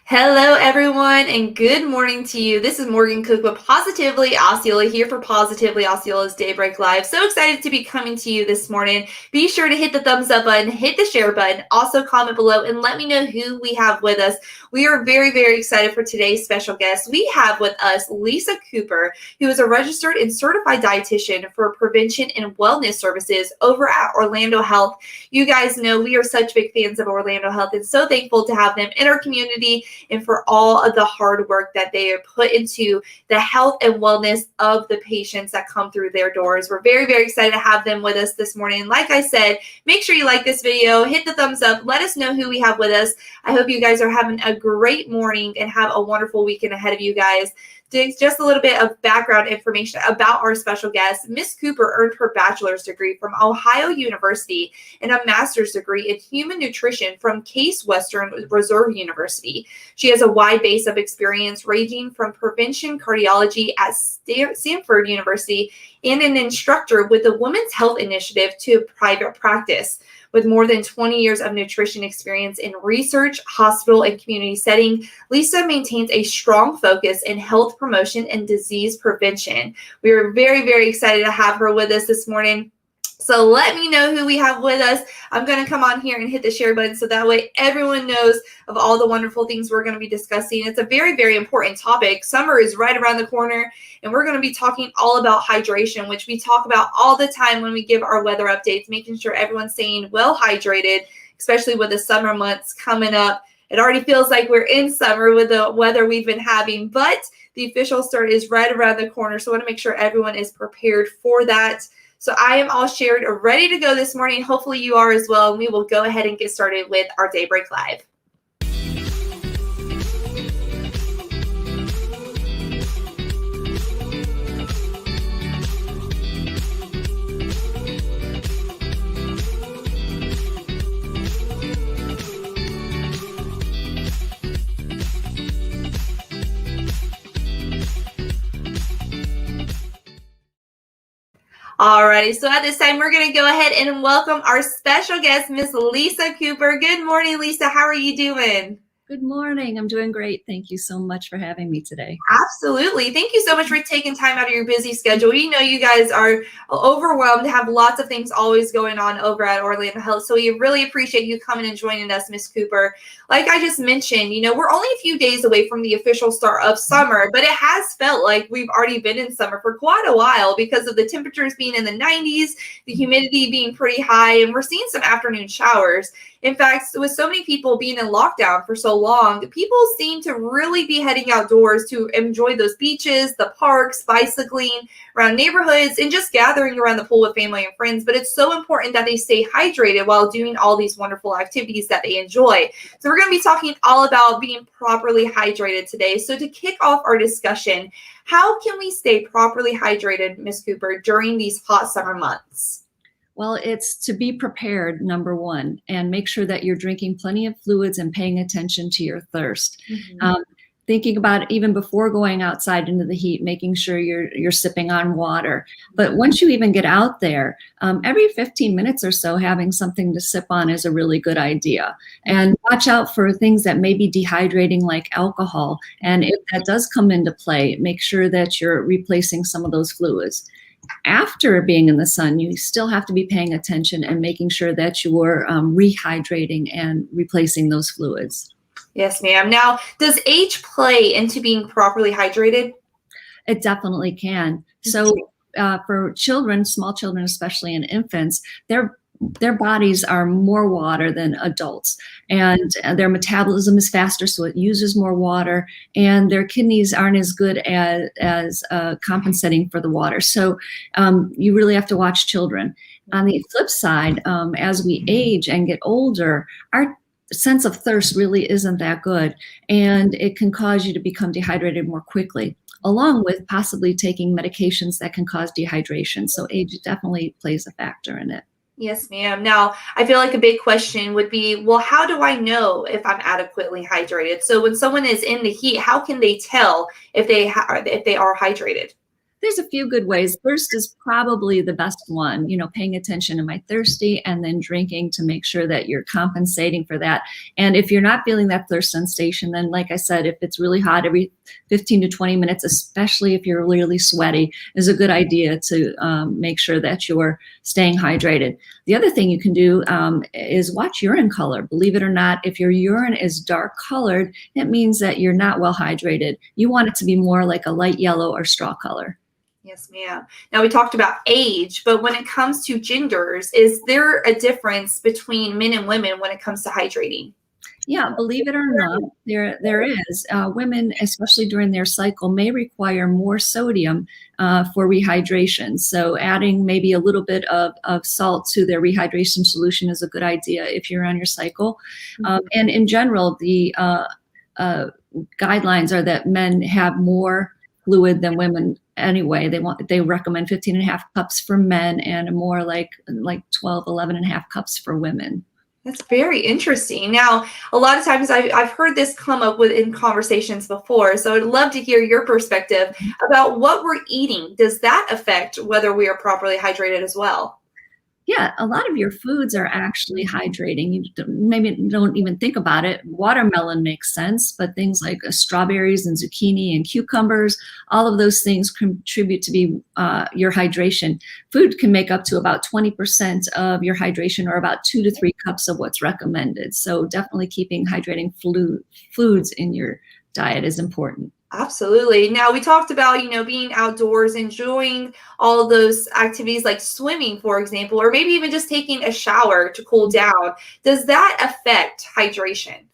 Hello, everyone, and good morning to you. This is Morgan Cook with Positively Osceola here for Positively Osceola's Daybreak Live. So excited to be coming to you this morning. Be sure to hit the thumbs up button, hit the share button, also comment below, and let me know who we have with us. We are very, very excited for today's special guest. We have with us Lisa Cooper, who is a registered and certified dietitian for prevention and wellness services over at Orlando Health. You guys know we are such big fans of Orlando Health and so thankful to have them in our community and for all of the hard work that they have put into the health and wellness of the patients that come through their doors. We're very, very excited to have them with us this morning. Like I said, make sure you like this video, hit the thumbs up, let us know who we have with us. I hope you guys are having a great morning and have a wonderful weekend ahead of you guys. Just a little bit of background information about our special guest. Miss Cooper earned her bachelor's degree from Ohio University and a master's degree in human nutrition from Case Western Reserve University. She has a wide base of experience ranging from prevention cardiology at Stanford University and an instructor with the Women's Health Initiative to private practice. With more than 20 years of nutrition experience in research, hospital, and community setting, Lisa maintains a strong focus in health promotion and disease prevention. We are very, very excited to have her with us this morning. So let me know who we have with us. I'm going to come on here and hit the share button so that way everyone knows of all the wonderful things we're going to be discussing. It's a very, very important topic. Summer is right around the corner, and we're going to be talking all about hydration, which we talk about all the time when we give our weather updates, making sure everyone's staying well hydrated, especially with the summer months coming up. It already feels like we're in summer with the weather we've been having, but the official start is right around the corner. So I want to make sure everyone is prepared for that. So I am all shared, ready to go this morning. Hopefully you are as well. And we will go ahead and get started with our Daybreak Live. Alrighty, so at this time, we're going to go ahead and welcome our special guest, Miss Lisa Cooper. Good morning, Lisa. How are you doing? Good morning. I'm doing great. Thank you so much for having me today. Absolutely. Thank you so much for taking time out of your busy schedule. We know you guys are overwhelmed, have lots of things always going on over at Orlando Health. So we really appreciate you coming and joining us, Miss Cooper. Like I just mentioned, we're only a few days away from the official start of summer, but it has felt like we've already been in summer for quite a while because of the temperatures being in the 90s, the humidity being pretty high, and we're seeing some afternoon showers. In fact, with so many people being in lockdown for so long, people seem to really be heading outdoors to enjoy those beaches, the parks, bicycling around neighborhoods, and just gathering around the pool with family and friends. But it's so important that they stay hydrated while doing all these wonderful activities that they enjoy. So we're going to be talking all about being properly hydrated today. So to kick off our discussion, how can we stay properly hydrated, Ms. Cooper, during these hot summer months? Well, it's to be prepared, number one, and make sure that you're drinking plenty of fluids and paying attention to your thirst. Thinking about even before going outside into the heat, making sure you're sipping on water. But once you even get out there, every 15 minutes or so, having something to sip on is a really good idea. And watch out for things that may be dehydrating, like alcohol. And if that does come into play, make sure that you're replacing some of those fluids. After being in the sun, you still have to be paying attention and making sure that you're rehydrating and replacing those fluids. Yes, ma'am. Now, does age play into being properly hydrated? It definitely can. So for children, small children, especially and infants, their bodies are more water than adults, and their metabolism is faster, so it uses more water, and their kidneys aren't as good as compensating for the water. So you really have to watch children. On the flip side, as we age and get older, our sense of thirst really isn't that good, and it can cause you to become dehydrated more quickly, along with possibly taking medications that can cause dehydration. So age definitely plays a factor in it. Yes, ma'am. Now, I feel like a big question would be, well, how do I know if I'm adequately hydrated? So when someone is in the heat, how can they tell if they are hydrated? There's a few good ways. Thirst is probably the best one, paying attention, am I thirsty? And then drinking to make sure that you're compensating for that. And if you're not feeling that thirst sensation, then like I said, if it's really hot, every 15 to 20 minutes, especially if you're really sweaty, is a good idea to make sure that you're staying hydrated. The other thing you can do is watch urine color. Believe it or not, if your urine is dark colored, it means that you're not well hydrated. You want it to be more like a light yellow or straw color. Yes, ma'am. Now we talked about age, but when it comes to genders, is there a difference between men and women when it comes to hydrating? Yeah, believe it or not, there is. Women, especially during their cycle, may require more sodium for rehydration. So adding maybe a little bit of salt to their rehydration solution is a good idea if you're on your cycle. And in general, the guidelines are that men have more fluid than women anyway. They recommend 15 and a half cups for men and more like 12, 11 and a half cups for women. That's very interesting. Now, a lot of times I've heard this come up with in conversations before, so I'd love to hear your perspective about what we're eating. Does that affect whether we are properly hydrated as well? Yeah, a lot of your foods are actually hydrating. You maybe don't even think about it. Watermelon makes sense, but things like strawberries and zucchini and cucumbers, all of those things contribute to your hydration. Food can make up to about 20% of your hydration, or about 2 to 3 cups of what's recommended. So definitely keeping hydrating foods in your diet is important. Absolutely. Now we talked about, being outdoors, enjoying all of those activities like swimming, for example, or maybe even just taking a shower to cool down. Does that affect hydration?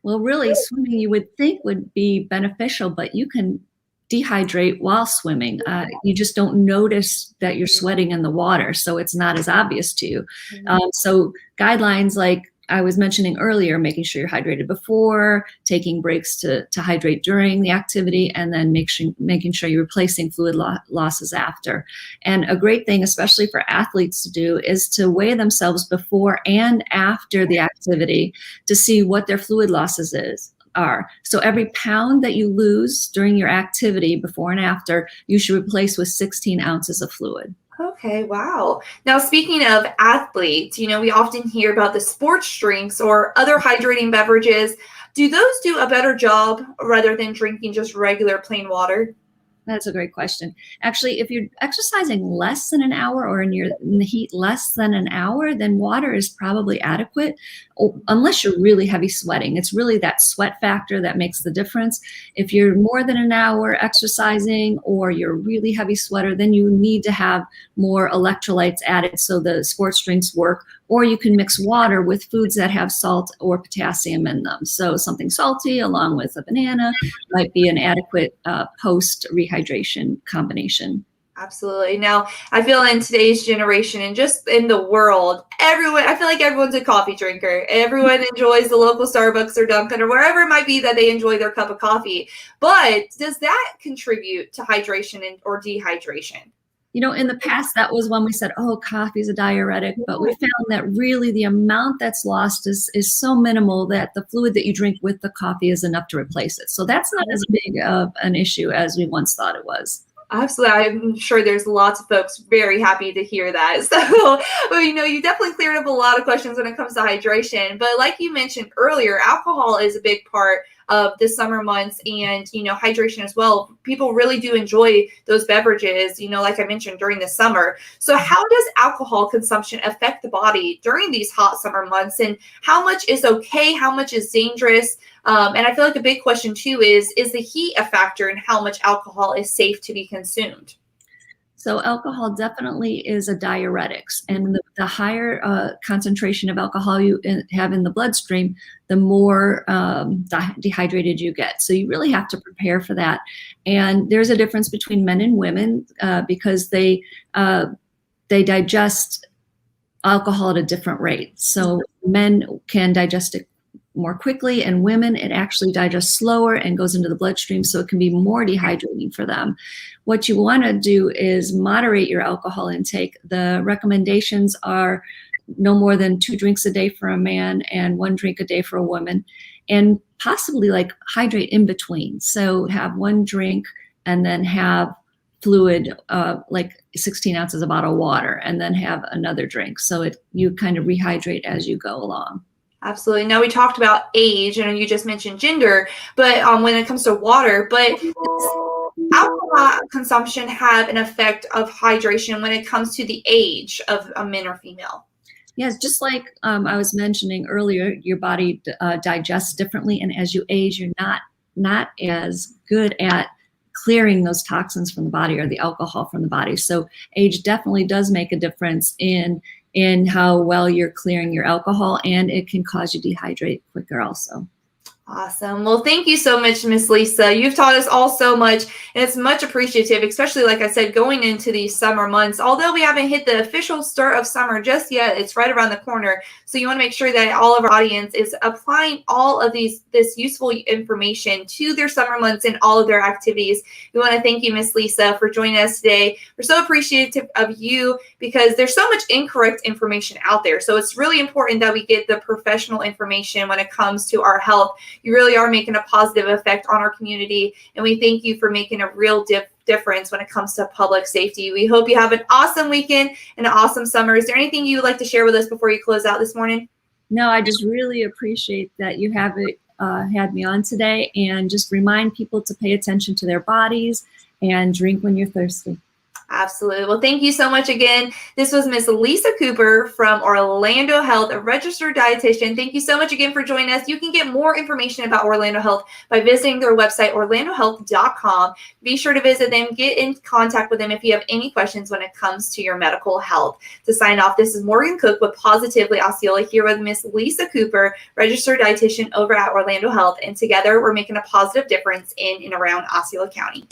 Well, really, swimming you would think would be beneficial, but you can dehydrate while swimming. You just don't notice that you're sweating in the water, so it's not as obvious to you. So guidelines like I was mentioning earlier, making sure you're hydrated before, taking breaks to hydrate during the activity, and then making sure you're replacing fluid losses after. And a great thing, especially for athletes to do, is to weigh themselves before and after the activity to see what their fluid losses are. So every pound that you lose during your activity before and after, you should replace with 16 ounces of fluid. Okay, wow. Now, speaking of athletes, we often hear about the sports drinks or other hydrating beverages. Do those do a better job rather than drinking just regular plain water? That's a great question. Actually, if you're exercising less than an hour or in the heat less than an hour, then water is probably adequate, unless you're really heavy sweating. It's really that sweat factor that makes the difference. If you're more than an hour exercising or you're a really heavy sweater, then you need to have more electrolytes added so the sports drinks work. Or you can mix water with foods that have salt or potassium in them. So something salty along with a banana might be an adequate post rehydration combination. Absolutely. Now, I feel in today's generation and just in the world, I feel like everyone's a coffee drinker. Everyone enjoys the local Starbucks or Dunkin' or wherever it might be that they enjoy their cup of coffee. But does that contribute to hydration or dehydration? In the past, that was when we said, oh, coffee is a diuretic, but we found that really the amount that's lost is so minimal that the fluid that you drink with the coffee is enough to replace it. So that's not as big of an issue as we once thought it was. Absolutely. I'm sure there's lots of folks very happy to hear that. So, well, you definitely cleared up a lot of questions when it comes to hydration. But like you mentioned earlier, alcohol is a big part of the summer months and, hydration as well. People really do enjoy those beverages, like I mentioned during the summer. So how does alcohol consumption affect the body during these hot summer months, and how much is okay? How much is dangerous? And I feel like a big question too is the heat a factor in how much alcohol is safe to be consumed? So alcohol definitely is a diuretic, and the higher concentration of alcohol you have in the bloodstream, the more dehydrated you get. So you really have to prepare for that. And there's a difference between men and women because they digest alcohol at a different rate. So men can digest it more quickly, and women, it actually digests slower and goes into the bloodstream, so it can be more dehydrating for them. What you want to do is moderate your alcohol intake. The recommendations are no more than 2 drinks a day for a man and 1 drink a day for a woman, and possibly hydrate in between. So have 1 drink and then have fluid, like 16 ounces of bottled water, and then have another drink. So you kind of rehydrate as you go along. Absolutely. Now we talked about age, and you just mentioned gender, but when it comes to water, but does alcohol consumption have an effect of hydration when it comes to the age of a men or female? Yes, just like I was mentioning earlier, your body digests differently, and as you age, you're not as good at clearing those toxins from the body or the alcohol from the body. So age definitely does make a difference in how well you're clearing your alcohol, and it can cause you to dehydrate quicker also. Awesome. Well, thank you so much, Miss Lisa. You've taught us all so much, and it's much appreciative, especially, like I said, going into these summer months. Although we haven't hit the official start of summer just yet, it's right around the corner. So you want to make sure that all of our audience is applying all of this useful information to their summer months and all of their activities. We want to thank you, Miss Lisa, for joining us today. We're so appreciative of you because there's so much incorrect information out there. So it's really important that we get the professional information when it comes to our health. You really are making a positive effect on our community, and we thank you for making a real difference when it comes to public safety. We hope you have an awesome weekend and an awesome summer. Is there anything you would like to share with us before you close out this morning? No, I just really appreciate that you have had me on today, and just remind people to pay attention to their bodies and drink when you're thirsty. Absolutely. Well, thank you so much again. This was Miss Lisa Cooper from Orlando Health, a registered dietitian. Thank you so much again for joining us. You can get more information about Orlando Health by visiting their website, orlandohealth.com. Be sure to visit them. Get in contact with them if you have any questions when it comes to your medical health. To sign off, this is Morgan Cook with Positively Osceola here with Miss Lisa Cooper, registered dietitian over at Orlando Health. And together, we're making a positive difference in and around Osceola County.